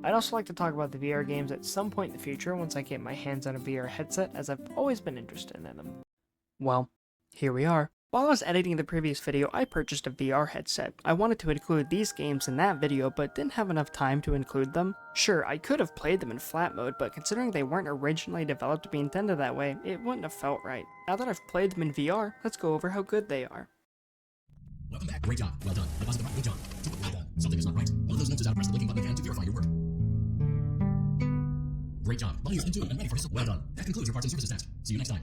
I'd also like to talk about the VR games at some point in the future once I get my hands on a VR headset, as I've always been interested in them. Well, here we are. While I was editing the previous video, I purchased a VR headset. I wanted to include these games in that video, but didn't have enough time to include them. Sure, I could have played them in flat mode, but considering they weren't originally developed to be intended that way, it wouldn't have felt right. Now that I've played them in VR, let's go over how good they are. Welcome back. Great job. Well done. Deposit the mark. Good job. Well done. Something is not right. One of those notes is out. Press the linking button again to verify your work. Great job. Money is into and ready for his. Well done. That concludes your parts and services test. See you next time.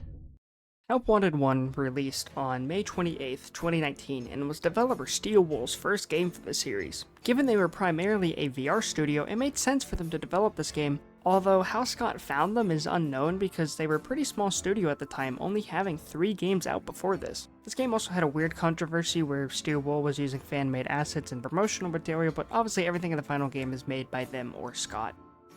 Help Wanted 1 released on May 28th, 2019, and was developer Steel Wool's first game for the series. Given they were primarily a VR studio, it made sense for them to develop this game, although how Scott found them is unknown because they were a pretty small studio at the time, only having 3 games out before this. This game also had a weird controversy where Steel Wool was using fan-made assets and promotional material, but obviously everything in the final game is made by them or Scott.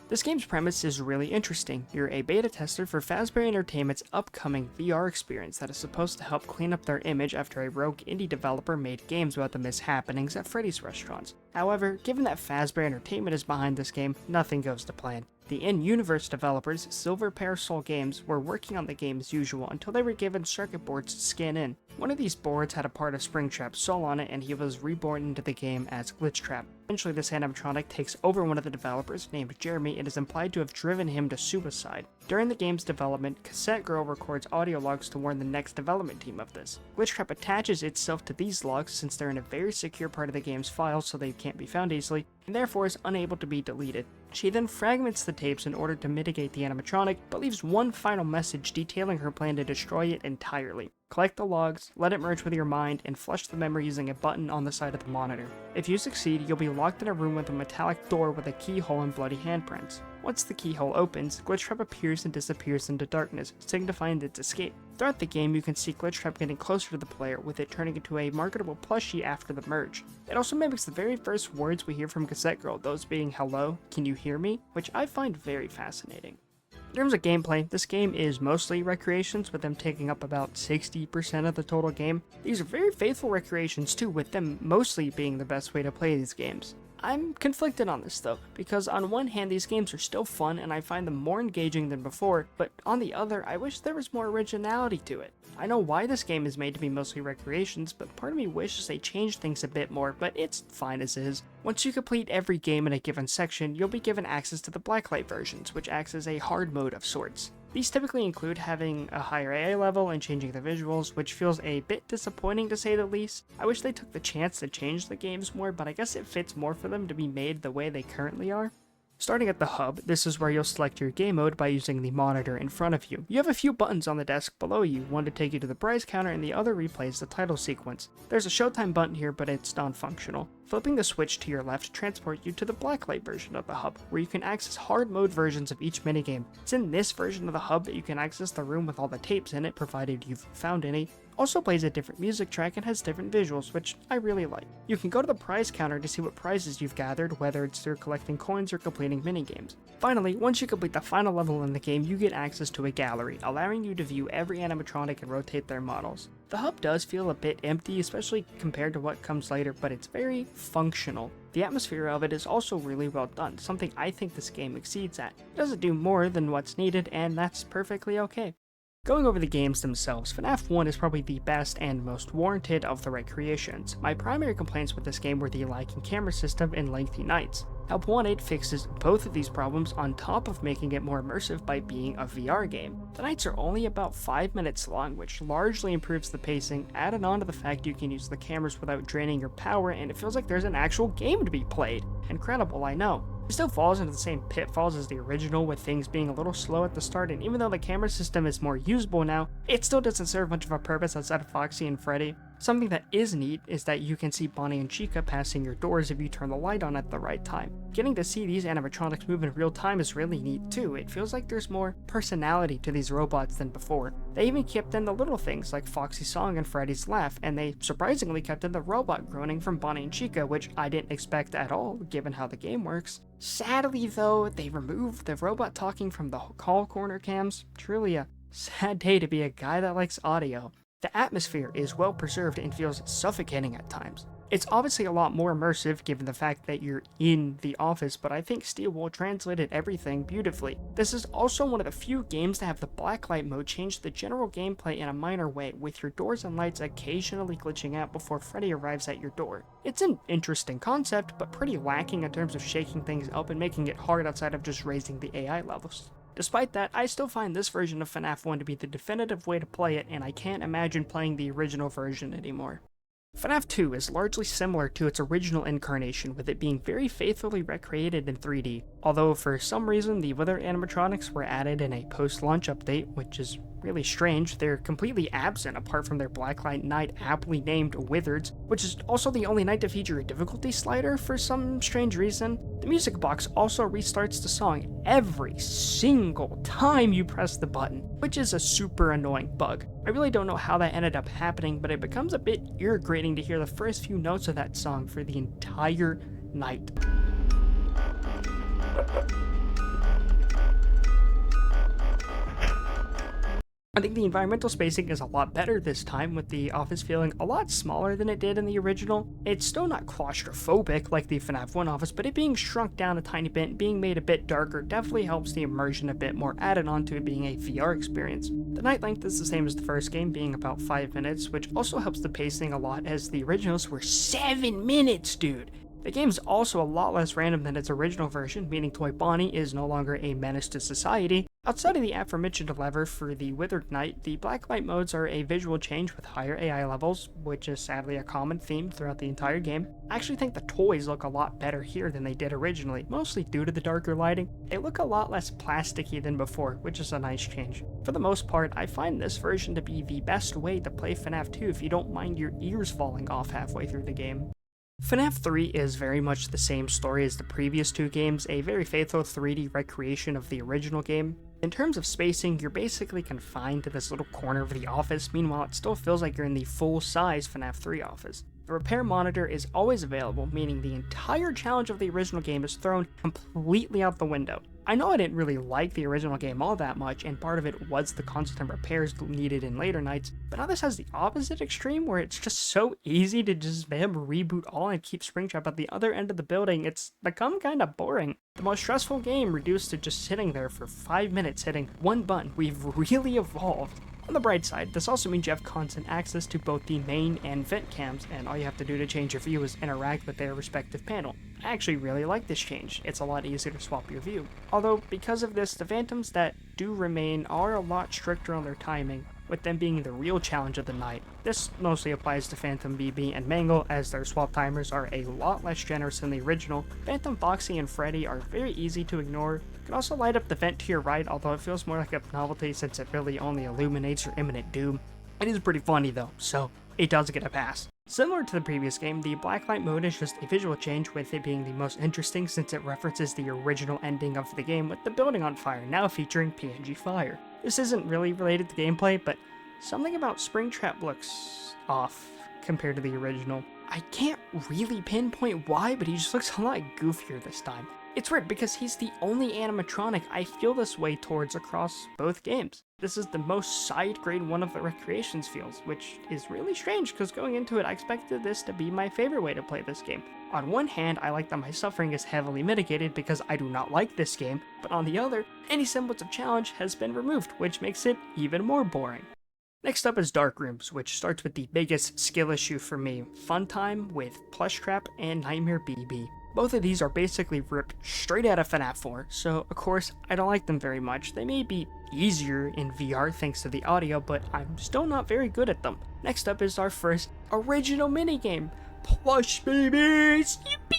This game's premise is really interesting. You're a beta tester for Fazbear Entertainment's upcoming VR experience that is supposed to help clean up their image after a rogue indie developer made games about the mishappenings at Freddy's restaurants. However, given that Fazbear Entertainment is behind this game, nothing goes to plan. The in-universe developers, Silver Parasol Games, were working on the game as usual until they were given circuit boards to scan in. One of these boards had a part of Springtrap's soul on it, and he was reborn into the game as Glitchtrap. Eventually, this animatronic takes over one of the developers, named Jeremy, and is implied to have driven him to suicide. During the game's development, Cassette Girl records audio logs to warn the next development team of this. Glitchtrap attaches itself to these logs since they're in a very secure part of the game's files so they can't be found easily, and therefore is unable to be deleted. She then fragments the tapes in order to mitigate the animatronic, but leaves one final message detailing her plan to destroy it entirely. Collect the logs, let it merge with your mind, and flush the memory using a button on the side of the monitor. If you succeed, you'll be locked in a room with a metallic door with a keyhole and bloody handprints. Once the keyhole opens, Glitchtrap appears and disappears into darkness, signifying its escape. Throughout the game, you can see Glitchtrap getting closer to the player, with it turning into a marketable plushie after the merge. It also mimics the very first words we hear from Cassette Girl, those being "Hello, can you hear me?", which I find very fascinating. In terms of gameplay, this game is mostly recreations, with them taking up about 60% of the total game. These are very faithful recreations too, with them mostly being the best way to play these games. I'm conflicted on this though, because on one hand these games are still fun and I find them more engaging than before, but on the other I wish there was more originality to it. I know why this game is made to be mostly recreations, but part of me wishes they changed things a bit more, but it's fine as is. Once you complete every game in a given section, you'll be given access to the Blacklight versions, which acts as a hard mode of sorts. These typically include having a higher AA level and changing the visuals, which feels a bit disappointing to say the least. I wish they took the chance to change the games more, but I guess it fits more for them to be made the way they currently are. Starting at the hub, this is where you'll select your game mode by using the monitor in front of you. You have a few buttons on the desk below you, one to take you to the prize counter and the other replays the title sequence. There's a showtime button here, but it's non-functional. Flipping the switch to your left transports you to the Blacklight version of the hub, where you can access hard mode versions of each minigame. It's in this version of the hub that you can access the room with all the tapes in it, provided you've found any. Also plays a different music track and has different visuals, which I really like. You can go to the prize counter to see what prizes you've gathered, whether it's through collecting coins or completing minigames. Finally, once you complete the final level in the game, you get access to a gallery, allowing you to view every animatronic and rotate their models. The hub does feel a bit empty, especially compared to what comes later, but it's very functional. The atmosphere of it is also really well done, something I think this game exceeds at. It doesn't do more than what's needed, and that's perfectly okay. Going over the games themselves, FNaF 1 is probably the best and most warranted of the recreations. My primary complaints with this game were the lacking camera system and lengthy nights. Help Wanted fixes both of these problems on top of making it more immersive by being a VR game. The nights are only about 5 minutes long, which largely improves the pacing, added on to the fact you can use the cameras without draining your power, and it feels like there's an actual game to be played. Incredible, I know. It still falls into the same pitfalls as the original, with things being a little slow at the start, and even though the camera system is more usable now, it still doesn't serve much of a purpose outside of Foxy and Freddy. Something that is neat is that you can see Bonnie and Chica passing your doors if you turn the light on at the right time. Getting to see these animatronics move in real time is really neat too. It feels like there's more personality to these robots than before. They even kept in the little things like Foxy's song and Freddy's laugh, and they surprisingly kept in the robot groaning from Bonnie and Chica, which I didn't expect at all given how the game works. Sadly though, they removed the robot talking from the call corner cams. Truly a sad day to be a guy that likes audio. The atmosphere is well preserved and feels suffocating at times. It's obviously a lot more immersive given the fact that you're in the office, but I think Steel Wool translated everything beautifully. This is also one of the few games to have the blacklight mode change the general gameplay in a minor way, with your doors and lights occasionally glitching out before Freddy arrives at your door. It's an interesting concept, but pretty lacking in terms of shaking things up and making it hard outside of just raising the AI levels. Despite that, I still find this version of FNaF 1 to be the definitive way to play it, and I can't imagine playing the original version anymore. FNaF 2 is largely similar to its original incarnation, with it being very faithfully recreated in 3D, although for some reason the Wither animatronics were added in a post-launch update, which is really strange. They're completely absent apart from their Blacklight Knight aptly named Wizards, which is also the only knight to feature a difficulty slider for some strange reason. The music box also restarts the song every single time you press the button, which is a super annoying bug. I really don't know how that ended up happening, but it becomes a bit irritating to hear the first few notes of that song for the entire night. I think the environmental spacing is a lot better this time, with the office feeling a lot smaller than it did in the original. It's still not claustrophobic like the FNaF 1 office, but it being shrunk down a tiny bit and being made a bit darker definitely helps the immersion a bit more, added on to it being a VR experience. The night length is the same as the first game, being about 5 minutes, which also helps the pacing a lot as the originals were 7 minutes, dude! The game's also a lot less random than its original version, meaning Toy Bonnie is no longer a menace to society. Outside of the aforementioned lever for the Withered Knight, the Blacklight modes are a visual change with higher AI levels, which is sadly a common theme throughout the entire game. I actually think the toys look a lot better here than they did originally, mostly due to the darker lighting. They look a lot less plasticky than before, which is a nice change. For the most part, I find this version to be the best way to play FNaF 2 if you don't mind your ears falling off halfway through the game. FNaF 3 is very much the same story as the previous two games, a very faithful 3D recreation of the original game. In terms of spacing, you're basically confined to this little corner of the office, meanwhile it still feels like you're in the full-size FNaF 3 office. The repair monitor is always available, meaning the entire challenge of the original game is thrown completely out the window. I know I didn't really like the original game all that much, and part of it was the constant repairs needed in later nights, but now this has the opposite extreme where it's just so easy to just reboot all and keep Springtrap at the other end of the building. It's become kinda boring. The most stressful game reduced to just sitting there for 5 minutes hitting one button. We've really evolved. On the bright side, this also means you have constant access to both the main and vent cams, and all you have to do to change your view is interact with their respective panel. I actually really like this change. It's a lot easier to swap your view. Although, because of this, the phantoms that do remain are a lot stricter on their timing, with them being the real challenge of the night. This mostly applies to Phantom BB and Mangle, as their swap timers are a lot less generous than the original. Phantom Foxy and Freddy are very easy to ignore. You can also light up the vent to your right, although it feels more like a novelty since it really only illuminates your imminent doom. It is pretty funny though, so it does get a pass. Similar to the previous game, the Blacklight mode is just a visual change, with it being the most interesting since it references the original ending of the game with the building on fire, now featuring PNG fire. This isn't really related to gameplay, but something about Springtrap looks off compared to the original. I can't really pinpoint why, but he just looks a lot goofier this time. It's weird because he's the only animatronic I feel this way towards across both games. This is the most side grade one of the recreations feels, which is really strange because going into it I expected this to be my favorite way to play this game. On one hand, I like that my suffering is heavily mitigated because I do not like this game, but on the other, any semblance of challenge has been removed, which makes it even more boring. Next up is Dark Rooms, which starts with the biggest skill issue for me, Funtime with Plushtrap and Nightmare BB. Both of these are basically ripped straight out of FNaF 4, so of course I don't like them very much. They may be easier in VR thanks to the audio, but I'm still not very good at them. Next up is our first original minigame, Plush Babies! Yippee!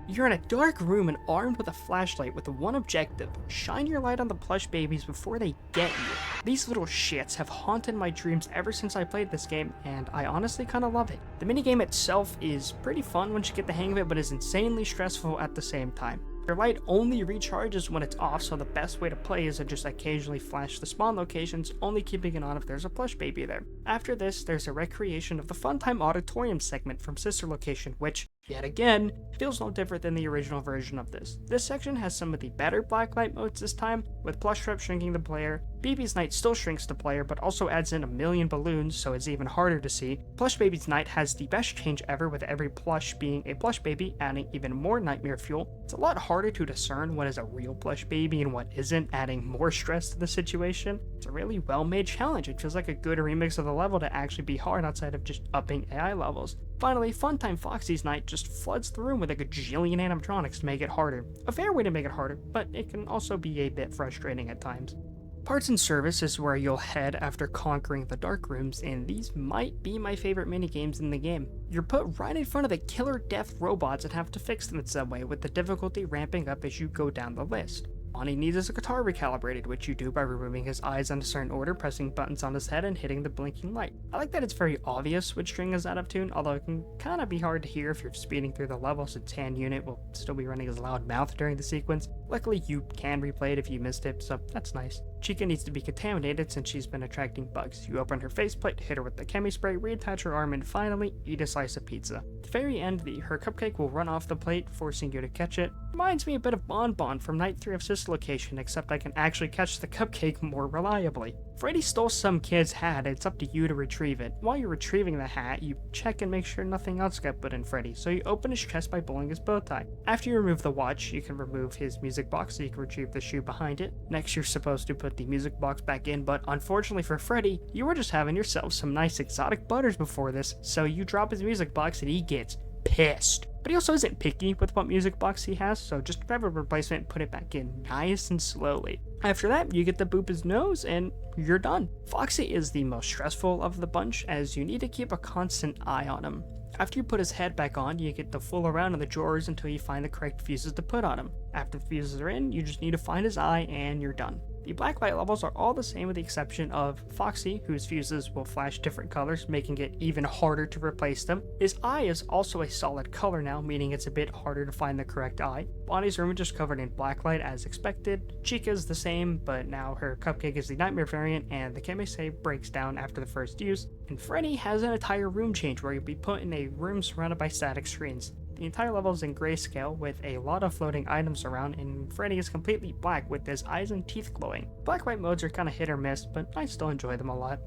You're in a dark room and armed with a flashlight with one objective: shine your light on the plush babies before they get you. These little shits have haunted my dreams ever since I played this game, and I honestly kinda love it. The minigame itself is pretty fun once you get the hang of it, but is insanely stressful at the same time. Your light only recharges when it's off, so the best way to play is to just occasionally flash the spawn locations, only keeping it on if there's a plush baby there. After this, there's a recreation of the Funtime Auditorium segment from Sister Location, which Yet again, feels no different than the original version of this. This section has some of the better blacklight modes this time, with Plush Trap shrinking the player. Baby's Night still shrinks the player, but also adds in a million balloons, so it's even harder to see. Plush Baby's Night has the best change ever, with every plush being a plush baby, adding even more nightmare fuel. It's a lot harder to discern what is a real plush baby and what isn't, adding more stress to the situation. It's a really well-made challenge. It feels like a good remix of the level to actually be hard outside of just upping AI levels. Finally, Funtime Foxy's Night just floods the room with a gajillion animatronics to make it harder. A fair way to make it harder, but it can also be a bit frustrating at times. Parts and Service is where you'll head after conquering the dark rooms, and these might be my favorite minigames in the game. You're put right in front of the killer death robots and have to fix them in some way, with the difficulty ramping up as you go down the list. Bonnie needs his guitar recalibrated, which you do by removing his eyes in a certain order, pressing buttons on his head, and hitting the blinking light. I like that it's very obvious which string is out of tune, although it can kind of be hard to hear if you're speeding through the level, since hand unit will still be running his loud mouth during the sequence. Luckily, you can replay it if you missed it, so that's nice. Chica needs to be contaminated since she's been attracting bugs. You open her faceplate, hit her with the chemi spray, reattach her arm, and finally, eat a slice of pizza. At the very end, her cupcake will run off the plate, forcing you to catch it. Reminds me a bit of Bon Bon from Night 3 of Sis Location, except I can actually catch the cupcake more reliably. Freddy stole some kid's hat, and it's up to you to retrieve it. While you're retrieving the hat, you check and make sure nothing else got put in Freddy, so you open his chest by pulling his bow tie. After you remove the watch, you can remove his music box so you can retrieve the shoe behind it. Next, you're supposed to put the music box back in, but unfortunately for Freddy, you were just having yourself some nice exotic butters before this, so you drop his music box and he gets pissed. But he also isn't picky with what music box he has, so just grab a replacement and put it back in nice and slowly. After that, you get to boop his nose and you're done. Foxy is the most stressful of the bunch, as you need to keep a constant eye on him. After you put his head back on, you get to fool around in the drawers until you find the correct fuses to put on him. After the fuses are in, you just need to find his eye and you're done. The blacklight levels are all the same with the exception of Foxy, whose fuses will flash different colors, making it even harder to replace them. His eye is also a solid color now, meaning it's a bit harder to find the correct eye. Bonnie's room is just covered in blacklight as expected. Chica's the same, but now her cupcake is the nightmare variant, and the chemi breaks down after the first use. And Freddy has an entire room change where you'll be put in a room surrounded by static screens. The entire level is in grayscale with a lot of floating items around, and Freddy is completely black with his eyes and teeth glowing. Black-white modes are kinda hit or miss, but I still enjoy them a lot.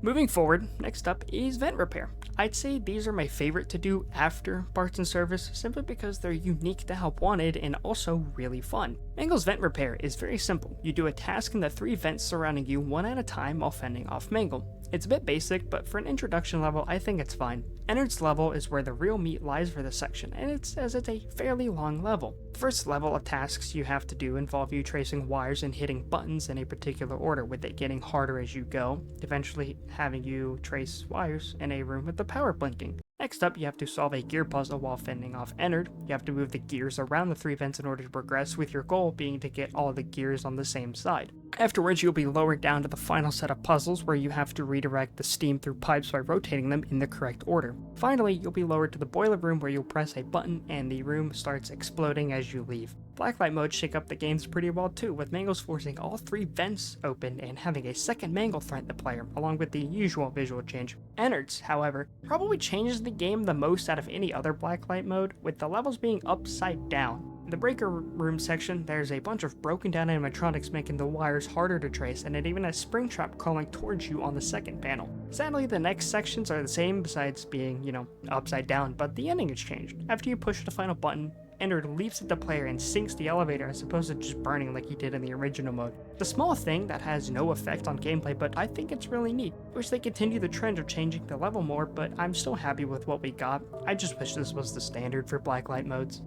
Moving forward, next up is vent repair. I'd say these are my favorite to do after parts and service, simply because they're unique to Help Wanted and also really fun. Mangle's vent repair is very simple. You do a task in the 3 vents surrounding you one at a time while fending off Mangle. It's a bit basic, but for an introduction level, I think it's fine. Ennard's level is where the real meat lies for this section, and it's a fairly long level. The first level of tasks you have to do involve you tracing wires and hitting buttons in a particular order, with it getting harder as you go, eventually having you trace wires in a room with the power blinking. Next up, you have to solve a gear puzzle while fending off Ennard. You have to move the gears around the 3 vents in order to progress, with your goal being to get all the gears on the same side. Afterwards, you'll be lowered down to the final set of puzzles where you have to redirect the steam through pipes by rotating them in the correct order. Finally, you'll be lowered to the boiler room where you'll press a button and the room starts exploding as you leave. Blacklight modes shake up the games pretty well too, with Mangles forcing all 3 vents open and having a second Mangle threaten the player, along with the usual visual change. Ennard's, however, probably changes the game the most out of any other blacklight mode, with the levels being upside down. In the breaker room section, there's a bunch of broken down animatronics making the wires harder to trace, and it even has Springtrap crawling towards you on the second panel. Sadly, the next sections are the same besides being, upside down, but the ending has changed. After you push the final button, Ennard leaps at the player and sinks the elevator as opposed to just burning like he did in the original mode. It's a small thing that has no effect on gameplay, but I think it's really neat. I wish they continue the trend of changing the level more, but I'm still happy with what we got. I just wish this was the standard for blacklight modes.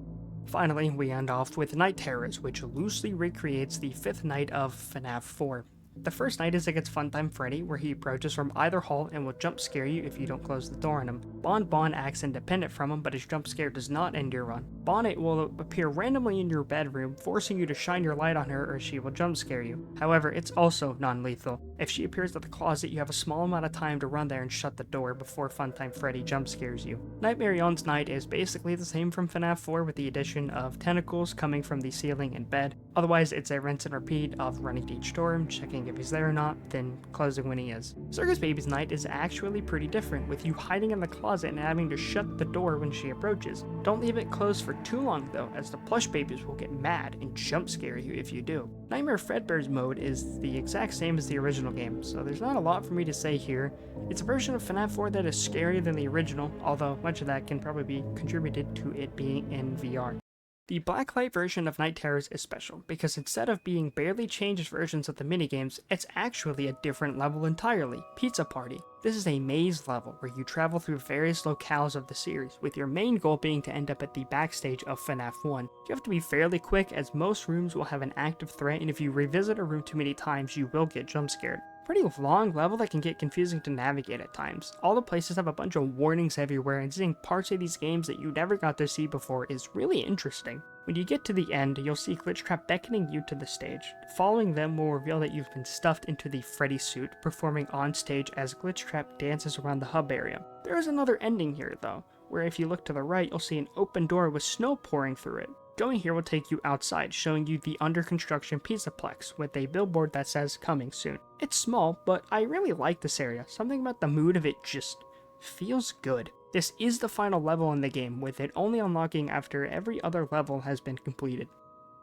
Finally, we end off with Night Terrors, which loosely recreates the 5th night of FNaF 4. The first night is against Funtime Freddy, where he approaches from either hall and will jump scare you if you don't close the door on him. Bon Bon acts independent from him, but his jump scare does not end your run. Bonnet will appear randomly in your bedroom, forcing you to shine your light on her or she will jump scare you. However, it's also non-lethal. If she appears at the closet, you have a small amount of time to run there and shut the door before Funtime Freddy jump scares you. Nightmare Yon's night is basically the same from FNaF 4 with the addition of tentacles coming from the ceiling and bed. Otherwise, it's a rinse and repeat of running to each door, checking if he's there or not, then closing when he is. Circus Baby's night is actually pretty different, with you hiding in the closet and having to shut the door when she approaches. Don't leave it closed for too long though, as the plush babies will get mad and jump scare you if you do. Nightmare Fredbear's mode is the exact same as the original game, so there's not a lot for me to say here. It's a version of FNaF 4 that is scarier than the original, although much of that can probably be contributed to it being in VR. The blacklight version of Night Terrors is special, because instead of being barely changed versions of the minigames, it's actually a different level entirely, Pizza Party. This is a maze level where you travel through various locales of the series, with your main goal being to end up at the backstage of FNaF 1. You have to be fairly quick, as most rooms will have an active threat, and if you revisit a room too many times, you will get jump scared. Pretty long level that can get confusing to navigate at times. All the places have a bunch of warnings everywhere, and seeing parts of these games that you never got to see before is really interesting. When you get to the end, you'll see Glitchtrap beckoning you to the stage. Following them will reveal that you've been stuffed into the Freddy suit, performing on stage as Glitchtrap dances around the hub area. There is another ending here though, where if you look to the right, you'll see an open door with snow pouring through it. Going here will take you outside, showing you the under construction Pizzaplex with a billboard that says coming soon. It's small, but I really like this area. Something about the mood of it just feels good. This is the final level in the game, with it only unlocking after every other level has been completed.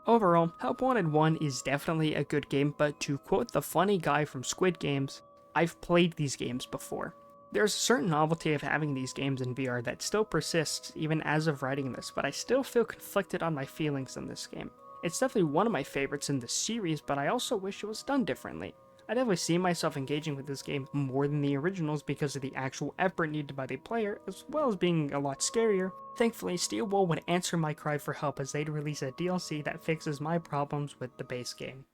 Overall, Help Wanted 1 is definitely a good game, but to quote the funny guy from Squid Games, I've played these games before. There's a certain novelty of having these games in VR that still persists even as of writing this, but I still feel conflicted on my feelings in this game. It's definitely one of my favorites in the series, but I also wish it was done differently. I definitely see myself engaging with this game more than the originals because of the actual effort needed by the player, as well as being a lot scarier. Thankfully, Steel Wool would answer my cry for help as they'd release a DLC that fixes my problems with the base game.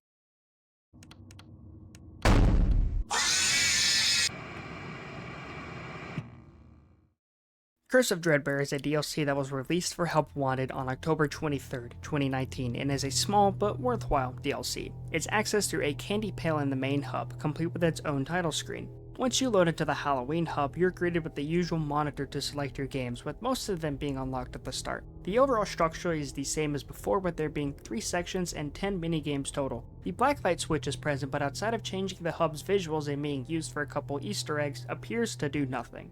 Curse of Dreadbear is a DLC that was released for Help Wanted on October 23rd, 2019, and is a small but worthwhile DLC. It's accessed through a candy pail in the main hub, complete with its own title screen. Once you load into the Halloween hub, you're greeted with the usual monitor to select your games, with most of them being unlocked at the start. The overall structure is the same as before, with there being 3 sections and 10 minigames total. The blacklight switch is present, but outside of changing the hub's visuals and being used for a couple Easter eggs, appears to do nothing.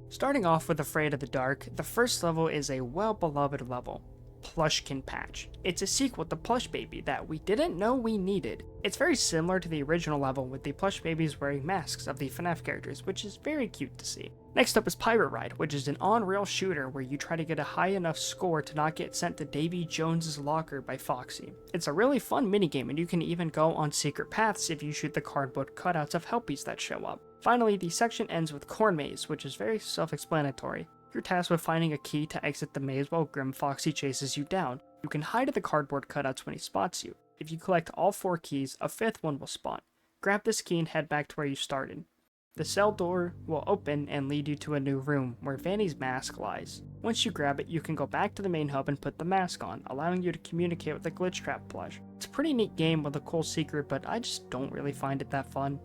Starting off with Afraid of the Dark, the first level is a well-beloved level, Plushkin Patch. It's a sequel to Plush Baby that we didn't know we needed. It's very similar to the original level, with the plush babies wearing masks of the FNaF characters, which is very cute to see. Next up is Pirate Ride, which is an on-rail shooter where you try to get a high enough score to not get sent to Davy Jones's locker by Foxy. It's a really fun minigame, and you can even go on secret paths if you shoot the cardboard cutouts of Helpies that show up. Finally, the section ends with Corn Maze, which is very self-explanatory. You're tasked with finding a key to exit the maze while Grim Foxy chases you down. You can hide at the cardboard cutouts when he spots you. If you collect all 4 keys, a 5th one will spawn. Grab this key and head back to where you started. The cell door will open and lead you to a new room, where Vanny's mask lies. Once you grab it, you can go back to the main hub and put the mask on, allowing you to communicate with the Glitchtrap plush. It's a pretty neat game with a cool secret, but I just don't really find it that fun.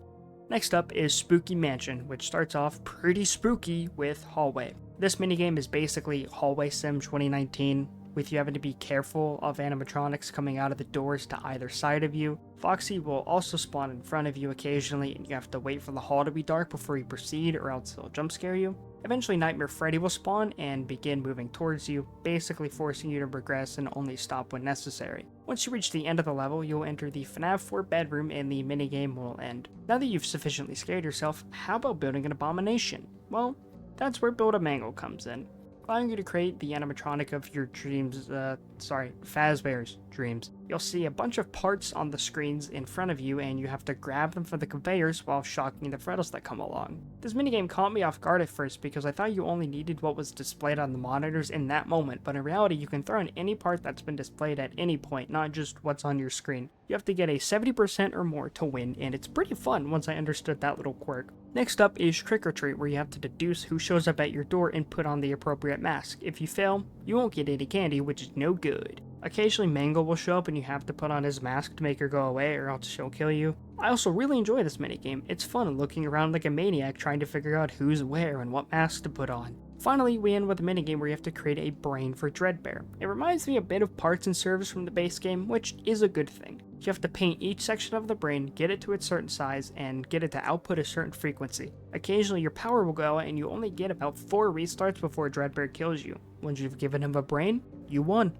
Next up is Spooky Mansion, which starts off pretty spooky with Hallway. This minigame is basically Hallway Sim 2019, with you having to be careful of animatronics coming out of the doors to either side of you. Foxy will also spawn in front of you occasionally, and you have to wait for the hall to be dark before you proceed, or else he'll jump scare you. Eventually Nightmare Freddy will spawn and begin moving towards you, basically forcing you to progress and only stop when necessary. Once you reach the end of the level, you'll enter the FNaF 4 bedroom and the minigame will end. Now that you've sufficiently scared yourself, how about building an abomination? Well, that's where Build a Mangle comes in, allowing you to create the animatronic of your dreams, Fazbear's dreams. You'll see a bunch of parts on the screens in front of you, and you have to grab them from the conveyors while shocking the Freddles that come along. This minigame caught me off guard at first because I thought you only needed what was displayed on the monitors in that moment, but in reality you can throw in any part that's been displayed at any point, not just what's on your screen. You have to get a 70% or more to win, and it's pretty fun once I understood that little quirk. Next up is Trick or Treat, where you have to deduce who shows up at your door and put on the appropriate mask. If you fail, you won't get any candy, which is no good. Occasionally Mangle will show up and you have to put on his mask to make her go away, or else she'll kill you. I also really enjoy this minigame. It's fun looking around like a maniac trying to figure out who's where and what mask to put on. Finally, we end with a minigame where you have to create a brain for Dreadbear. It reminds me a bit of parts and service from the base game, which is a good thing. You have to paint each section of the brain, get it to a certain size, and get it to output a certain frequency. Occasionally your power will go out and you only get about 4 restarts before Dreadbear kills you. Once you've given him a brain, you won.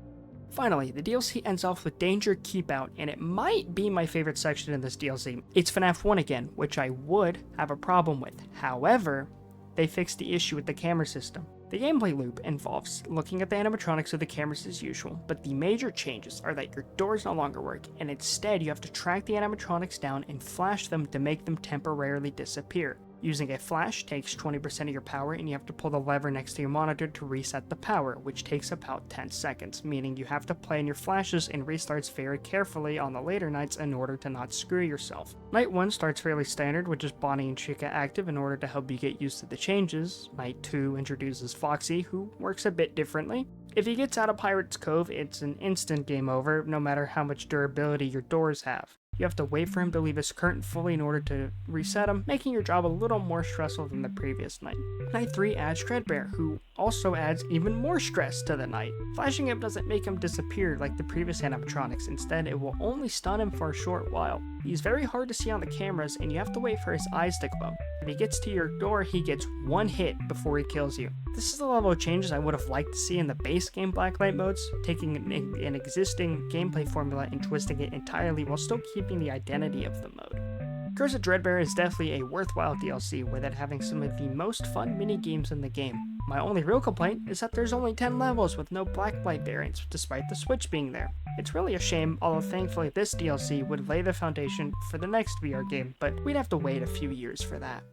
Finally, the DLC ends off with Danger Keep Out, and it might be my favorite section in this DLC. It's FNaF 1 again, which I would have a problem with. However, they fixed the issue with the camera system. The gameplay loop involves looking at the animatronics of the cameras as usual, but the major changes are that your doors no longer work, and instead you have to track the animatronics down and flash them to make them temporarily disappear. Using a flash takes 20% of your power, and you have to pull the lever next to your monitor to reset the power, which takes about 10 seconds, meaning you have to plan your flashes and restarts very carefully on the later nights in order to not screw yourself. Night 1 starts fairly standard, with just Bonnie and Chica active in order to help you get used to the changes. Night 2 introduces Foxy, who works a bit differently. If he gets out of Pirate's Cove, it's an instant game over, no matter how much durability your doors have. You have to wait for him to leave his curtain fully in order to reset him, making your job a little more stressful than the previous night. Night 3 adds Dreadbear, who also adds even more stress to the night. Flashing him doesn't make him disappear like the previous animatronics, instead it will only stun him for a short while. He's very hard to see on the cameras, and you have to wait for his eyes to glow. If he gets to your door, he gets 1 hit before he kills you. This is the level of changes I would have liked to see in the base game Blacklight modes, taking an existing gameplay formula and twisting it entirely while still keeping the identity of the mode. Curse of Dreadbear is definitely a worthwhile DLC, with it having some of the most fun mini-games in the game. My only real complaint is that there's only 10 levels with no Blacklight variants, despite the Switch being there. It's really a shame, although thankfully this DLC would lay the foundation for the next VR game, but we'd have to wait a few years for that.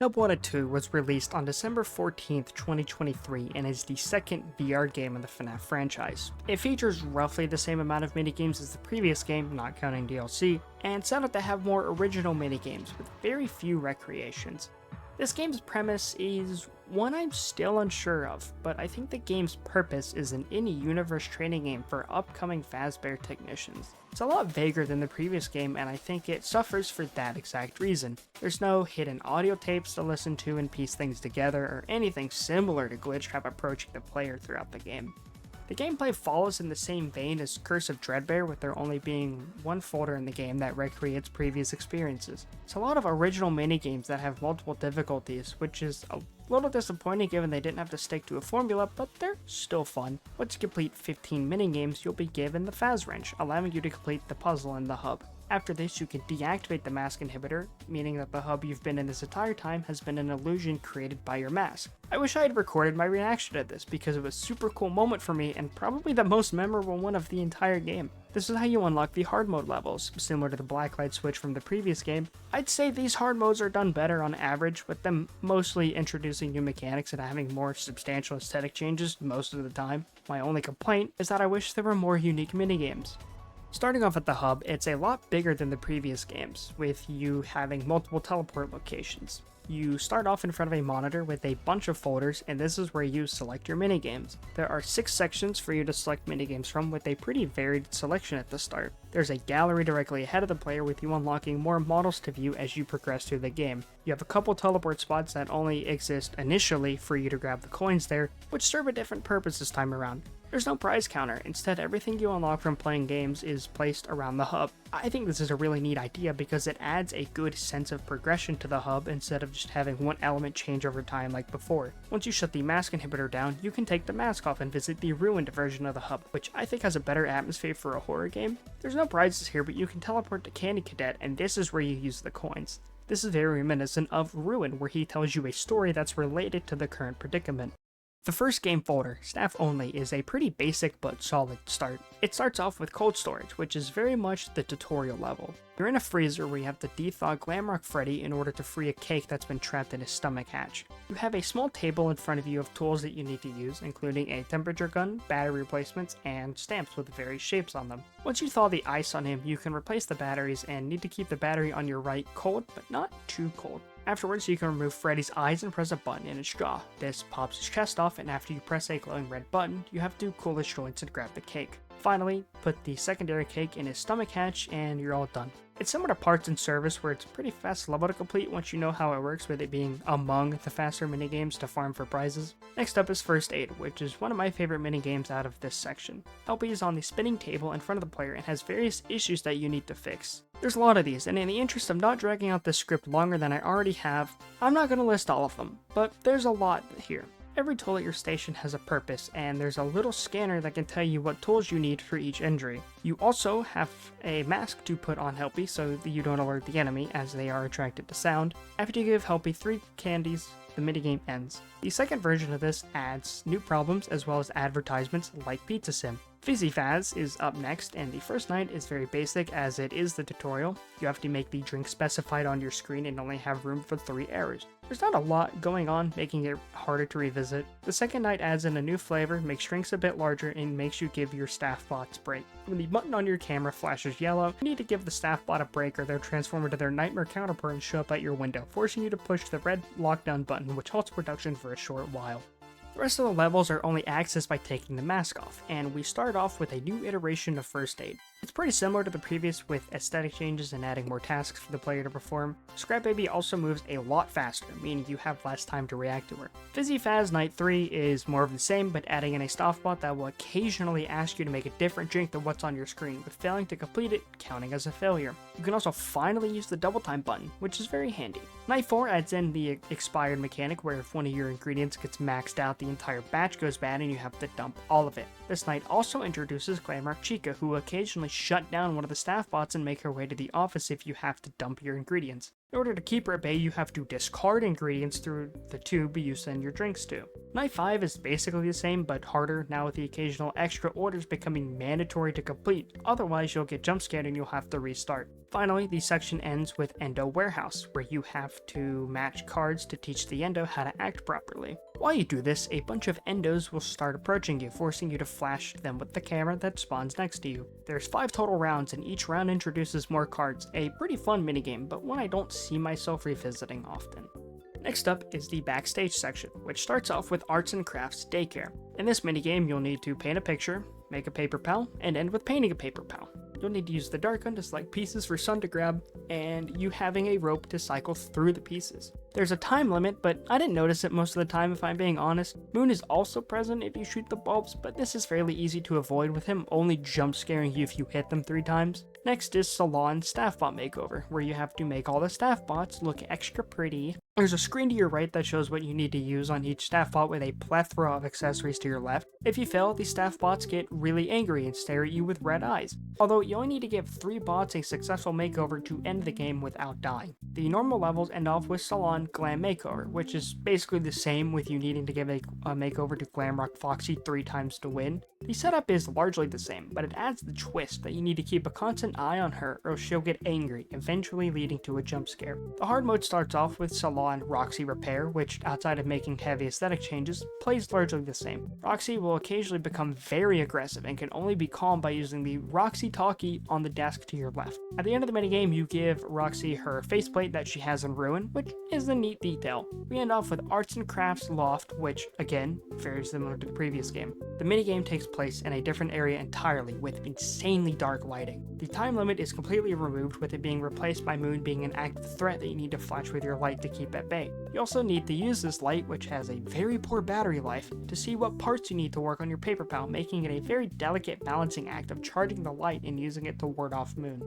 Snowboarded 2 was released on December 14th, 2023, and is the second VR game in the FNaF franchise. It features roughly the same amount of minigames as the previous game, not counting DLC, and set out to have more original minigames with very few recreations. This game's premise is one I'm still unsure of, but I think the game's purpose is an in-universe training game for upcoming Fazbear technicians. It's a lot vaguer than the previous game, and I think it suffers for that exact reason. There's no hidden audio tapes to listen to and piece things together, or anything similar to glitch trap approaching the player throughout the game. The gameplay follows in the same vein as Curse of Dreadbear, with there only being one folder in the game that recreates previous experiences. It's a lot of original minigames that have multiple difficulties, which is a little disappointing given they didn't have to stick to a formula, but they're still fun. Once you complete 15 minigames, you'll be given the Faz Wrench, allowing you to complete the puzzle in the hub. After this, you can deactivate the mask inhibitor, meaning that the hub you've been in this entire time has been an illusion created by your mask. I wish I had recorded my reaction to this because it was a super cool moment for me and probably the most memorable one of the entire game. This is how you unlock the hard mode levels. Similar to the Blacklight switch from the previous game, I'd say these hard modes are done better on average, with them mostly introducing new mechanics and having more substantial aesthetic changes most of the time. My only complaint is that I wish there were more unique minigames. Starting off at the hub, it's a lot bigger than the previous games, with you having multiple teleport locations. You start off in front of a monitor with a bunch of folders, and this is where you select your minigames. There are 6 sections for you to select minigames from, with a pretty varied selection at the start. There's a gallery directly ahead of the player, with you unlocking more models to view as you progress through the game. You have a couple teleport spots that only exist initially for you to grab the coins there, which serve a different purpose this time around. There's no prize counter, instead everything you unlock from playing games is placed around the hub. I think this is a really neat idea because it adds a good sense of progression to the hub instead of just having one element change over time like before. Once you shut the mask inhibitor down, you can take the mask off and visit the ruined version of the hub, which I think has a better atmosphere for a horror game. There's no prizes here, but you can teleport to Candy Cadet, and this is where you use the coins. This is very reminiscent of Ruin, where he tells you a story that's related to the current predicament. The first game folder, Staff Only, is a pretty basic but solid start. It starts off with cold storage, which is very much the tutorial level. You're in a freezer where you have to dethaw Glamrock Freddy in order to free a cake that's been trapped in his stomach hatch. You have a small table in front of you of tools that you need to use, including a temperature gun, battery replacements, and stamps with various shapes on them. Once you thaw the ice on him, you can replace the batteries and need to keep the battery on your right cold, but not too cold. Afterwards, you can remove Freddy's eyes and press a button in his jaw. This pops his chest off, and after you press a glowing red button, you have to cool his joints and grab the cake. Finally, put the secondary cake in his stomach hatch and you're all done. It's similar to Parts and Service where it's a pretty fast level to complete once you know how it works, with it being among the faster minigames to farm for prizes. Next up is First Aid, which is one of my favorite minigames out of this section. Helpy is on the spinning table in front of the player and has various issues that you need to fix. There's a lot of these, and in the interest of not dragging out this script longer than I already have, I'm not going to list all of them, but there's a lot here. Every tool at your station has a purpose, and there's a little scanner that can tell you what tools you need for each injury. You also have a mask to put on Helpy so that you don't alert the enemy, as they are attracted to sound. After you give Helpy 3 candies, the minigame ends. The second version of this adds new problems as well as advertisements like Pizza Sim. Fizzy Faz is up next, and the first night is very basic as it is the tutorial. You have to make the drink specified on your screen and only have room for 3 errors. There's not a lot going on, making it harder to revisit. The second night adds in a new flavor, makes drinks a bit larger, and makes you give your staff bots break. When the button on your camera flashes yellow, you need to give the staff bot a break or they'll transform into their nightmare counterpart and show up at your window, forcing you to push the red lockdown button, which halts production for a short while. The rest of the levels are only accessed by taking the mask off, and we start off with a new iteration of First Aid. It's pretty similar to the previous with aesthetic changes and adding more tasks for the player to perform. Scrap Baby also moves a lot faster, meaning you have less time to react to her. Fizzy Faz Night 3 is more of the same, but adding in a staff bot that will occasionally ask you to make a different drink than what's on your screen, with failing to complete it counting as a failure. You can also finally use the double time button, which is very handy. Night 4 adds in the expired mechanic where if one of your ingredients gets maxed out, the entire batch goes bad and you have to dump all of it. This night also introduces Glamrock Chica, who will occasionally shut down one of the staff bots and make her way to the office if you have to dump your ingredients. In order to keep her at bay, you have to discard ingredients through the tube you send your drinks to. Night 5 is basically the same, but harder, now with the occasional extra orders becoming mandatory to complete, otherwise you'll get jump scared and you'll have to restart. Finally, the section ends with Endo Warehouse, where you have to match cards to teach the Endo how to act properly. While you do this, a bunch of Endos will start approaching you, forcing you to flash them with the camera that spawns next to you. There's 5 total rounds, and each round introduces more cards, a pretty fun minigame, but one I don't see myself revisiting often. Next up is the backstage section, which starts off with Arts and Crafts Daycare. In this minigame, you'll need to paint a picture, make a paper pal, and end with painting a paper pal. You'll need to use the dart gun to select pieces for Sun to grab, and you having a rope to cycle through the pieces. There's a time limit, but I didn't notice it most of the time if I'm being honest. Moon is also present if you shoot the bulbs, but this is fairly easy to avoid with him only jump scaring you if you hit them 3 times. Next is Salon Staff Bot Makeover, where you have to make all the staff bots look extra pretty. There's a screen to your right that shows what you need to use on each staff bot with a plethora of accessories to your left. If you fail, the staff bots get really angry and stare at you with red eyes. Although you only need to give 3 bots a successful makeover to end the game without dying. The normal levels end off with Salon Glam Makeover, which is basically the same with you needing to give a makeover to Glamrock Foxy 3 times to win. The setup is largely the same, but it adds the twist that you need to keep a constant eye on her or she'll get angry, eventually leading to a jump scare. The hard mode starts off with Salon Roxy Repair, which, outside of making heavy aesthetic changes, plays largely the same. Roxy will occasionally become very aggressive and can only be calmed by using the Roxy Talkie on the desk to your left. At the end of the minigame, you give Roxy her faceplate that she has in Ruin, which is a neat detail. We end off with Arts and Crafts Loft, which, again, very similar to the previous game. The minigame takes place in a different area entirely, with insanely dark lighting. The time limit is completely removed, with it being replaced by Moon being an active threat that you need to flash with your light to keep at bay. You also need to use this light, which has a very poor battery life, to see what parts you need to work on your paper pal, making it a very delicate balancing act of charging the light and using it to ward off Moon.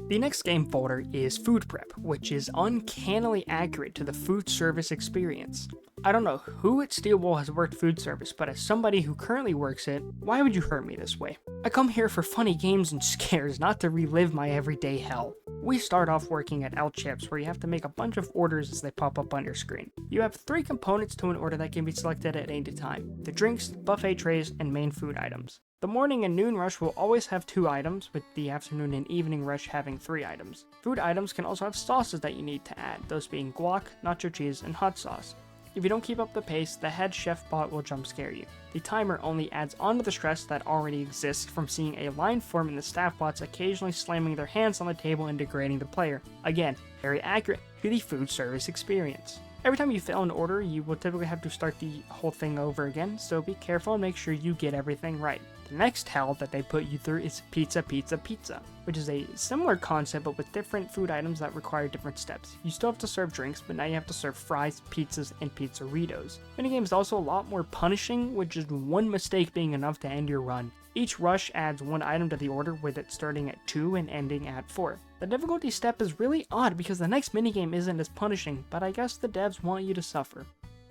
The next game folder is Food Prep, which is uncannily accurate to the food service experience. I don't know who at Steelwool has worked food service, but as somebody who currently works it, why would you hurt me this way? I come here for funny games and scares, not to relive my everyday hell. We start off working at El Chips, where you have to make a bunch of orders as they pop up on your screen. You have 3 components to an order that can be selected at any time: the drinks, buffet trays, and main food items. The morning and noon rush will always have 2 items, with the afternoon and evening rush having 3 items. Food items can also have sauces that you need to add, those being guac, nacho cheese, and hot sauce. If you don't keep up the pace, the head chef bot will jump scare you. The timer only adds on to the stress that already exists from seeing a line form in the staff bots occasionally slamming their hands on the table and degrading the player. Again, very accurate to the food service experience. Every time you fail an order, you will typically have to start the whole thing over again, so be careful and make sure you get everything right. The next hell that they put you through is Pizza Pizza Pizza, which is a similar concept but with different food items that require different steps. You still have to serve drinks, but now you have to serve fries, pizzas, and pizzeritos. Minigame is also a lot more punishing, with just one mistake being enough to end your run. Each rush adds one item to the order, with it starting at 2 and ending at 4. The difficulty step is really odd because the next minigame isn't as punishing, but I guess the devs want you to suffer.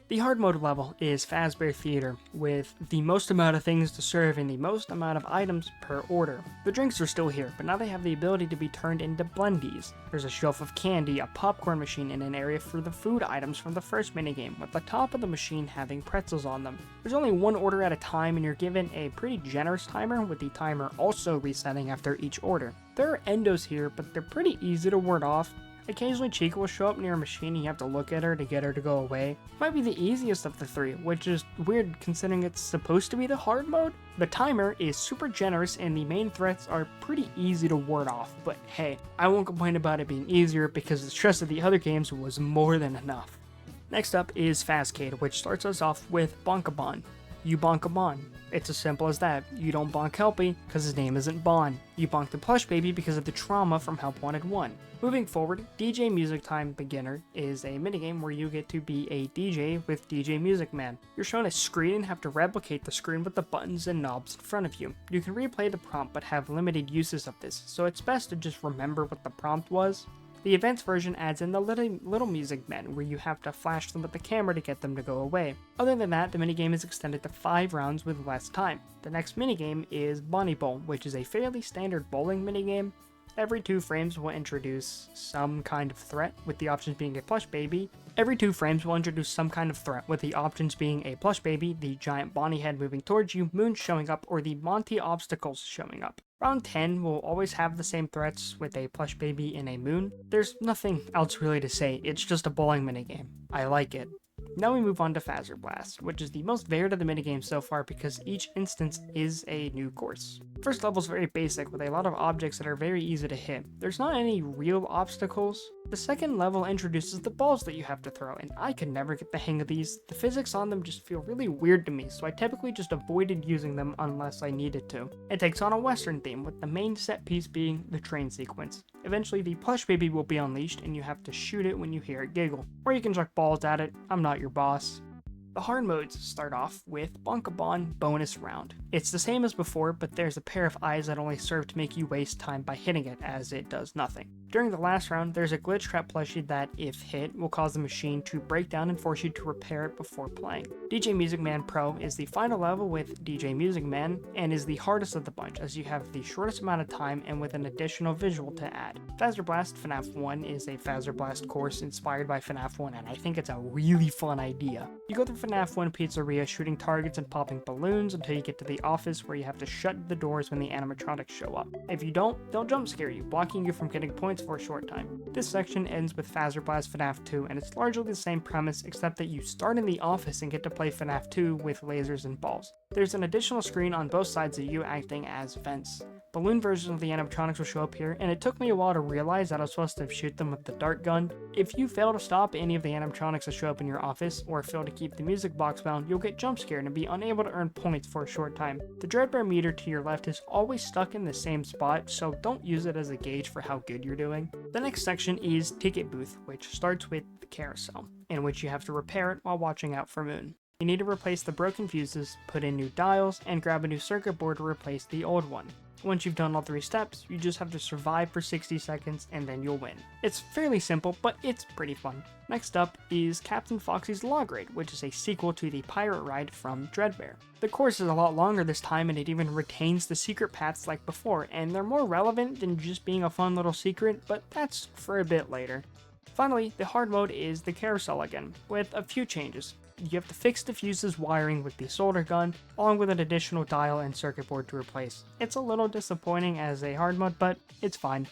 The hard mode level is Fazbear Theater, with the most amount of things to serve and the most amount of items per order. The drinks are still here, but now they have the ability to be turned into blendies. There's a shelf of candy, a popcorn machine, and an area for the food items from the first minigame, with the top of the machine having pretzels on them. There's only one order at a time, and you're given a pretty generous timer, with the timer also resetting after each order. There are endos here, but they're pretty easy to ward off. Occasionally Chica will show up near a machine and you have to look at her to get her to go away. Might be the easiest of the three, which is weird considering it's supposed to be the hard mode. The timer is super generous and the main threats are pretty easy to ward off, but hey, I won't complain about it being easier because the stress of the other games was more than enough. Next up is Fazcade, which starts us off with Bonkabon. You bonk a Bon. It's as simple as that. You don't bonk Helpy because his name isn't Bon. You bonk the plush baby because of the trauma from Help Wanted 1. Moving forward, DJ Music Time Beginner is a minigame where you get to be a DJ with DJ Music Man. You're shown a screen and have to replicate the screen with the buttons and knobs in front of you. You can replay the prompt but have limited uses of this, so it's best to just remember what the prompt was. The advanced version adds in the little music men, where you have to flash them with the camera to get them to go away. Other than that, the minigame is extended to 5 rounds with less time. The next minigame is Bonnie Bowl, which is a fairly standard bowling minigame. Every 2 frames will introduce some kind of threat, with the options being a plush baby. Every 2 frames will introduce some kind of threat, with the options being a plush baby, the giant Bonnie head moving towards you, moons showing up, or the Monty obstacles showing up. Round 10 will always have the same threats with a plush baby and a moon. There's nothing else really to say, it's just a bowling minigame. I like it. Now we move on to Fazer Blast, which is the most varied of the minigames so far because each instance is a new course. First level is very basic with a lot of objects that are very easy to hit. There's not any real obstacles. The second level introduces the balls that you have to throw, and I could never get the hang of these. The physics on them just feel really weird to me, so I typically just avoided using them unless I needed to. It takes on a western theme, with the main set piece being the train sequence. Eventually the plush baby will be unleashed and you have to shoot it when you hear it giggle. Or you can chuck balls at it, I'm not your boss. The hard modes start off with Bonkabon bonus round. It's the same as before, but there's a pair of eyes that only serve to make you waste time by hitting it, as it does nothing. During the last round, there's a glitch trap plushie that, if hit, will cause the machine to break down and force you to repair it before playing. DJ Music Man Pro is the final level with DJ Music Man, and is the hardest of the bunch, as you have the shortest amount of time and with an additional visual to add. Fazer Blast FNaF 1 is a Fazer Blast course inspired by FNaF 1, and I think it's a really fun idea. You go through FNaF 1 pizzeria shooting targets and popping balloons until you get to the office where you have to shut the doors when the animatronics show up. If you don't, they'll jump scare you, blocking you from getting points for a short time. This section ends with Fazer Blast FNaF 2, and it's largely the same premise except that you start in the office and get to play FNaF 2 with lasers and balls. There's an additional screen on both sides of you acting as vents. Balloon versions of the animatronics will show up here, and it took me a while to realize that I was supposed to shoot them with the dart gun. If you fail to stop any of the animatronics that show up in your office, or fail to keep the music box bound, you'll get jump scared and be unable to earn points for a short time. The Dreadbear meter to your left is always stuck in the same spot, so don't use it as a gauge for how good you're doing. The next section is Ticket Booth, which starts with the carousel, in which you have to repair it while watching out for Moon. You need to replace the broken fuses, put in new dials, and grab a new circuit board to replace the old one. Once you've done all 3 steps, you just have to survive for 60 seconds and then you'll win. It's fairly simple, but it's pretty fun. Next up is Captain Foxy's Log Raid, which is a sequel to the pirate ride from Dreadbear. The course is a lot longer this time and it even retains the secret paths like before, and they're more relevant than just being a fun little secret, but that's for a bit later. Finally, the hard mode is the carousel again, with a few changes. You have to fix the fuse's wiring with the solder gun, along with an additional dial and circuit board to replace. It's a little disappointing as a hard mode, but it's fine.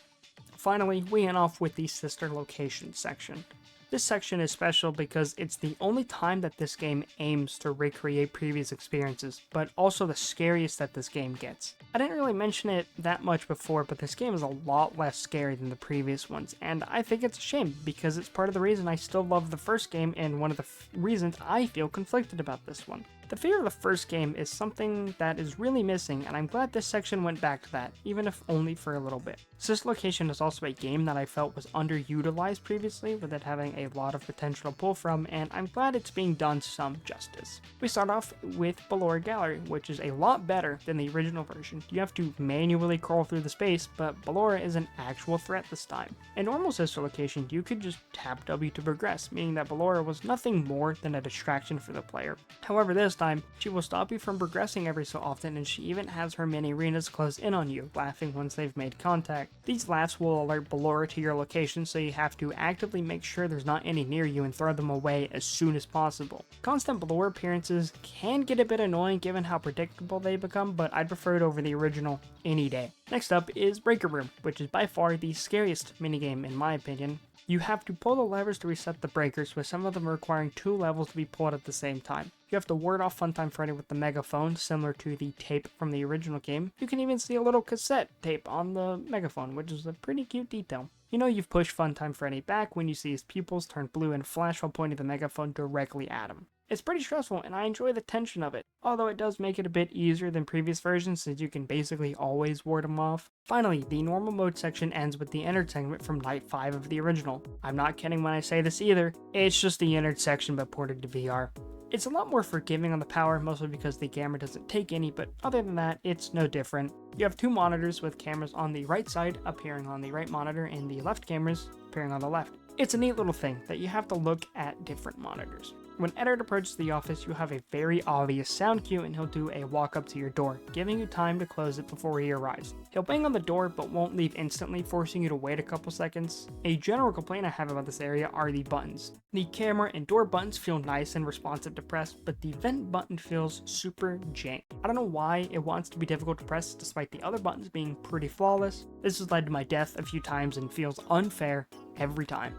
Finally, we end off with the sister location section. This section is special because it's the only time that this game aims to recreate previous experiences, but also the scariest that this game gets. I didn't really mention it that much before, but this game is a lot less scary than the previous ones, and I think it's a shame because it's part of the reason I still love the first game and one of the reasons I feel conflicted about this one. The fear of the first game is something that is really missing, and I'm glad this section went back to that, even if only for a little bit. This location is also a game that I felt was underutilized previously, with it having a lot of potential to pull from, and I'm glad it's being done some justice. We start off with Ballora Gallery, which is a lot better than the original version. You have to manually crawl through the space, but Ballora is an actual threat this time. In normal sister location, you could just tap W to progress, meaning that Ballora was nothing more than a distraction for the player. However, this time, she will stop you from progressing every so often, and she even has her mini arenas close in on you, laughing once they've made contact. These laughs will alert Ballora to your location, so you have to actively make sure there's not any near you and throw them away as soon as possible. Constant Ballora appearances can get a bit annoying given how predictable they become, but I'd prefer it over the original any day. Next up is Breaker Room, which is by far the scariest minigame in my opinion. You have to pull the levers to reset the breakers, with some of them requiring 2 levels to be pulled at the same time. You have to ward off Funtime Freddy with the megaphone, similar to the tape from the original game. You can even see a little cassette tape on the megaphone, which is a pretty cute detail. You know you've pushed Funtime Freddy back when you see his pupils turn blue and flash while pointing the megaphone directly at him. It's pretty stressful, and I enjoy the tension of it, although it does make it a bit easier than previous versions since you can basically always ward him off. Finally, the normal mode section ends with the Ennard segment from Night 5 of the original. I'm not kidding when I say this either, it's just the Ennard section but ported to VR. It's a lot more forgiving on the power, mostly because the camera doesn't take any, but other than that, it's no different. You have 2 monitors with cameras on the right side appearing on the right monitor and the left cameras appearing on the left. It's a neat little thing that you have to look at different monitors. When Ennard approaches the office, you have a very obvious sound cue and he'll do a walk up to your door, giving you time to close it before he arrives. He'll bang on the door but won't leave instantly, forcing you to wait a couple seconds. A general complaint I have about this area are the buttons. The camera and door buttons feel nice and responsive to press, but the vent button feels super jank. I don't know why it wants to be difficult to press despite the other buttons being pretty flawless. This has led to my death a few times and feels unfair every time.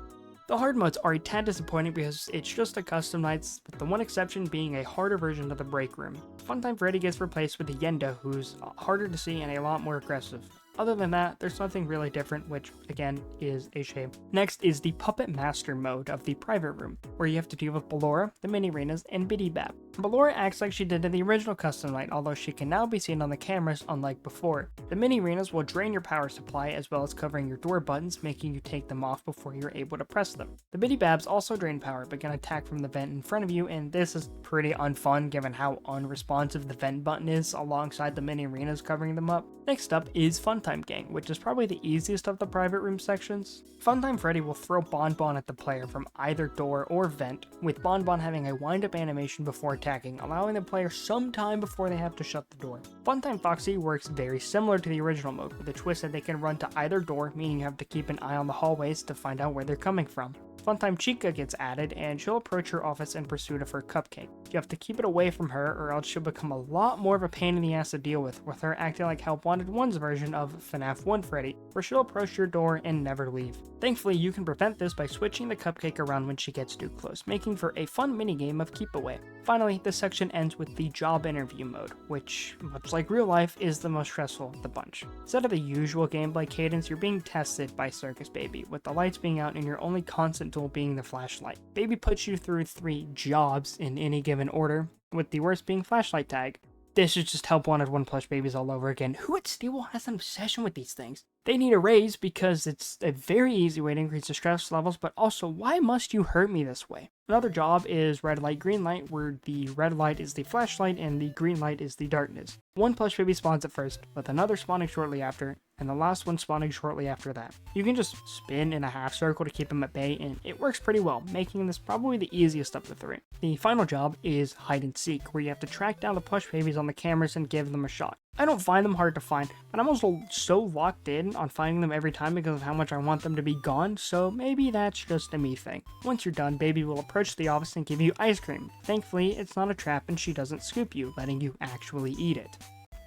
The hard modes are a tad disappointing because it's just a custom nights, with the one exception being a harder version of the break room. Funtime Freddy gets replaced with a Yenda, who's harder to see and a lot more aggressive. Other than that, there's nothing really different, which, again, is a shame. Next is the Puppet Master mode of the private room, where you have to deal with Ballora, the mini-arenas, and Biddy-Bab. Ballora acts like she did in the original custom night, although she can now be seen on the cameras unlike before. The mini-arenas will drain your power supply, as well as covering your door buttons, making you take them off before you're able to press them. The Biddy-Babs also drain power, but can attack from the vent in front of you, and this is pretty unfun given how unresponsive the vent button is, alongside the mini-arenas covering them up. Next up is Funtime Gang, which is probably the easiest of the private room sections. Funtime Freddy will throw Bonbon at the player from either door or vent, with Bonbon having a wind-up animation before attacking, allowing the player some time before they have to shut the door. Funtime Foxy works very similar to the original mode, with a twist that they can run to either door, meaning you have to keep an eye on the hallways to find out where they're coming from. Funtime Chica gets added, and she'll approach your office in pursuit of her cupcake. You have to keep it away from her, or else she'll become a lot more of a pain in the ass to deal with her acting like Help Wanted 1's version of FNaF 1 Freddy, where she'll approach your door and never leave. Thankfully, you can prevent this by switching the cupcake around when she gets too close, making for a fun minigame of keep away. Finally, this section ends with the job interview mode, which, much like real life, is the most stressful of the bunch. Instead of the usual gameplay cadence, you're being tested by Circus Baby, with the lights being out and your only constant tool being the flashlight. Baby puts you through 3 jobs in any given order, with the worst being flashlight tag. This is just Help Wanted 1 plush babies all over again. Who at Steel has an obsession with these things? They need a raise because it's a very easy way to increase the stress levels, but also, why must you hurt me this way? Another job is red light, green light, where the red light is the flashlight and the green light is the darkness. One plush baby spawns at first, with another spawning shortly after, and the last one spawning shortly after that. You can just spin in a half circle to keep them at bay, and it works pretty well, making this probably the easiest of the 3. The final job is hide and seek, where you have to track down the plush babies on the cameras and give them a shot. I don't find them hard to find, but I'm also so locked in on finding them every time because of how much I want them to be gone, so maybe that's just a me thing. Once you're done, Baby will approach the office and give you ice cream. Thankfully, it's not a trap and she doesn't scoop you, letting you actually eat it.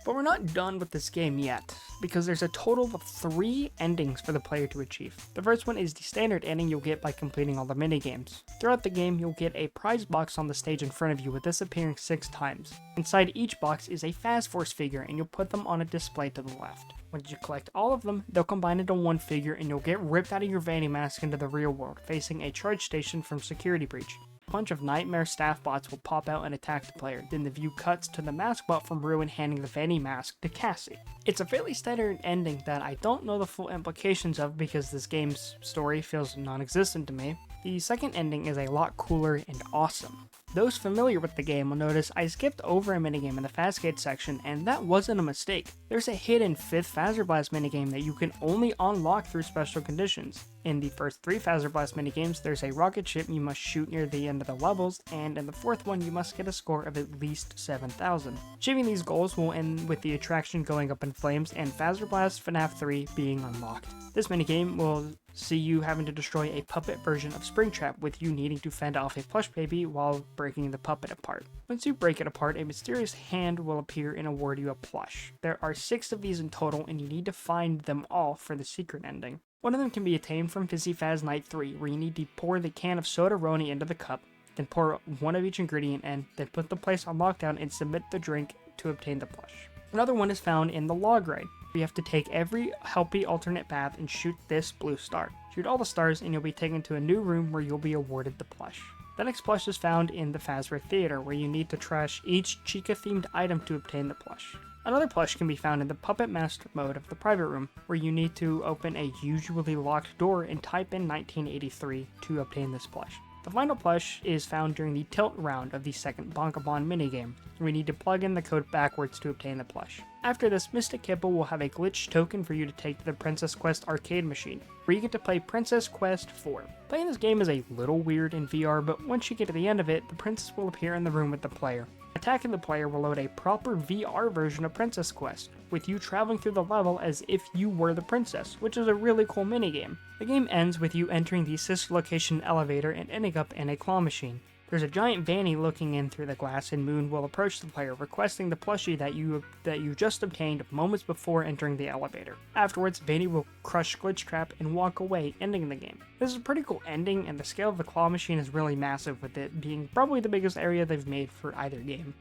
But we're not done with this game yet, because there's a total of 3 endings for the player to achieve. The first one is the standard ending you'll get by completing all the minigames. Throughout the game, you'll get a prize box on the stage in front of you, with this appearing 6 times. Inside each box is a Fast Force figure, and you'll put them on a display to the left. Once you collect all of them, they'll combine into one figure, and you'll get ripped out of your vanity mask into the real world, facing a charge station from Security Breach. A bunch of nightmare staff bots will pop out and attack the player, then the view cuts to the mask bot from Ruin handing the Vanny mask to Cassie. It's a fairly standard ending that I don't know the full implications of because this game's story feels non-existent to me. The second ending is a lot cooler and awesome. Those familiar with the game will notice I skipped over a minigame in the Fazgate section, and that wasn't a mistake. There's a hidden 5th Phazerblast minigame that you can only unlock through special conditions. In the first 3 Phazerblast minigames, there's a rocket ship you must shoot near the end of the levels, and in the 4th one you must get a score of at least 7,000. Achieving these goals will end with the attraction going up in flames and Phazerblast FNaF 3 being unlocked. This minigame will see you having to destroy a puppet version of Springtrap, with you needing to fend off a plush baby while breaking the puppet apart. Once you break it apart, a mysterious hand will appear and award you a plush. There are 6 of these in total, and you need to find them all for the secret ending. One of them can be attained from Fizzy Faz Night 3, where you need to pour the can of Soda-Roni into the cup, then pour one of each ingredient in, then put the place on lockdown and submit the drink to obtain the plush. Another one is found in the log ride. You have to take every Helpy alternate path and shoot this blue star. Shoot all the stars and you'll be taken to a new room where you'll be awarded the plush. The next plush is found in the Fazbear Theater, where you need to trash each Chica-themed item to obtain the plush. Another plush can be found in the Puppet Master mode of the private room, where you need to open a usually locked door and type in 1983 to obtain this plush. The final plush is found during the tilt round of the second Bonkabon minigame, and we need to plug in the code backwards to obtain the plush. After this, Mystic Hippo will have a glitch token for you to take to the Princess Quest arcade machine, where you get to play Princess Quest 4. Playing this game is a little weird in VR, but once you get to the end of it, the princess will appear in the room with the player. Attacking the player will load a proper VR version of Princess Quest, with you traveling through the level as if you were the princess, which is a really cool minigame. The game ends with you entering the sister location elevator and ending up in a claw machine. There's a giant Vanny looking in through the glass, and Moon will approach the player, requesting the plushie that you just obtained moments before entering the elevator. Afterwards, Vanny will crush Glitchtrap and walk away, ending the game. This is a pretty cool ending, and the scale of the claw machine is really massive, with it being probably the biggest area they've made for either game.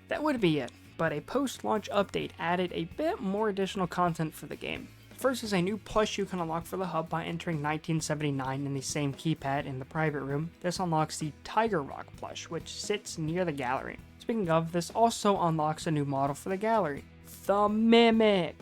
That would be it, but a post-launch update added a bit more additional content for the game. First is a new plush you can unlock for the hub by entering 1979 in the same keypad in the private room. This unlocks the Tiger Rock plush, which sits near the gallery. Speaking of, this also unlocks a new model for the gallery, the Mimic.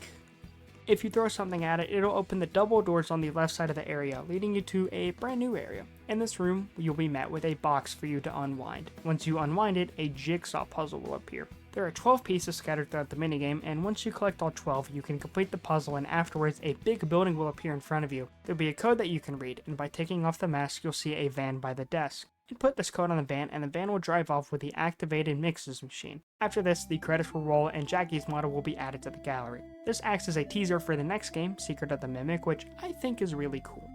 If you throw something at it, it'll open the double doors on the left side of the area, leading you to a brand new area. In this room, you'll be met with a box for you to unwind. Once you unwind it, a jigsaw puzzle will appear. There are 12 pieces scattered throughout the minigame, and once you collect all 12, you can complete the puzzle, and afterwards, a big building will appear in front of you. There'll be a code that you can read, and by taking off the mask, you'll see a van by the desk. Input this code on the van, and the van will drive off with the activated mixes machine. After this, the credits will roll, and Jackie's model will be added to the gallery. This acts as a teaser for the next game, Secret of the Mimic, which I think is really cool.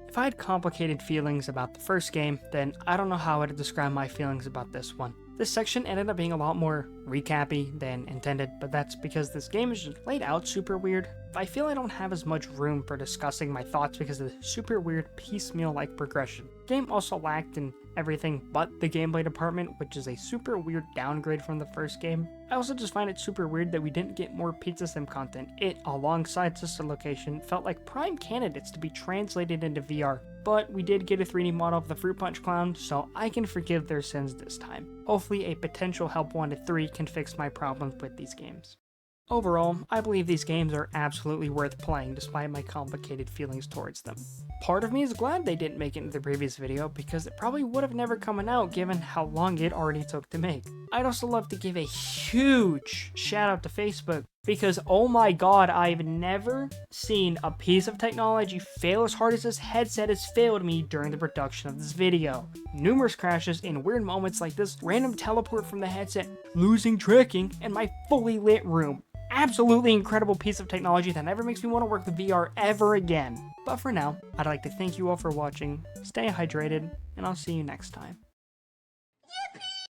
If I had complicated feelings about the first game, then I don't know how I'd describe my feelings about this one. This section ended up being a lot more recappy than intended, but that's because this game is just laid out super weird. I feel I don't have as much room for discussing my thoughts because of the super weird piecemeal-like progression. The game also lacked in everything but the gameplay department, which is a super weird downgrade from the first game. I also just find it super weird that we didn't get more Pizza Sim content. It, alongside Sister Location, felt like prime candidates to be translated into VR. But we did get a 3D model of the Fruit Punch Clown, so I can forgive their sins this time. Hopefully a potential Help Wanted 3 can fix my problems with these games. Overall, I believe these games are absolutely worth playing despite my complicated feelings towards them. Part of me is glad they didn't make it into the previous video because it probably would have never come out given how long it already took to make. I'd also love to give a huge shout out to Facebook because oh my god, I've never seen a piece of technology fail as hard as this headset has failed me during the production of this video. Numerous crashes and weird moments like this random teleport from the headset, losing tracking, and my fully lit room. Absolutely incredible piece of technology that never makes me want to work with VR ever again. But for now, I'd like to thank you all for watching, stay hydrated, and I'll see you next time.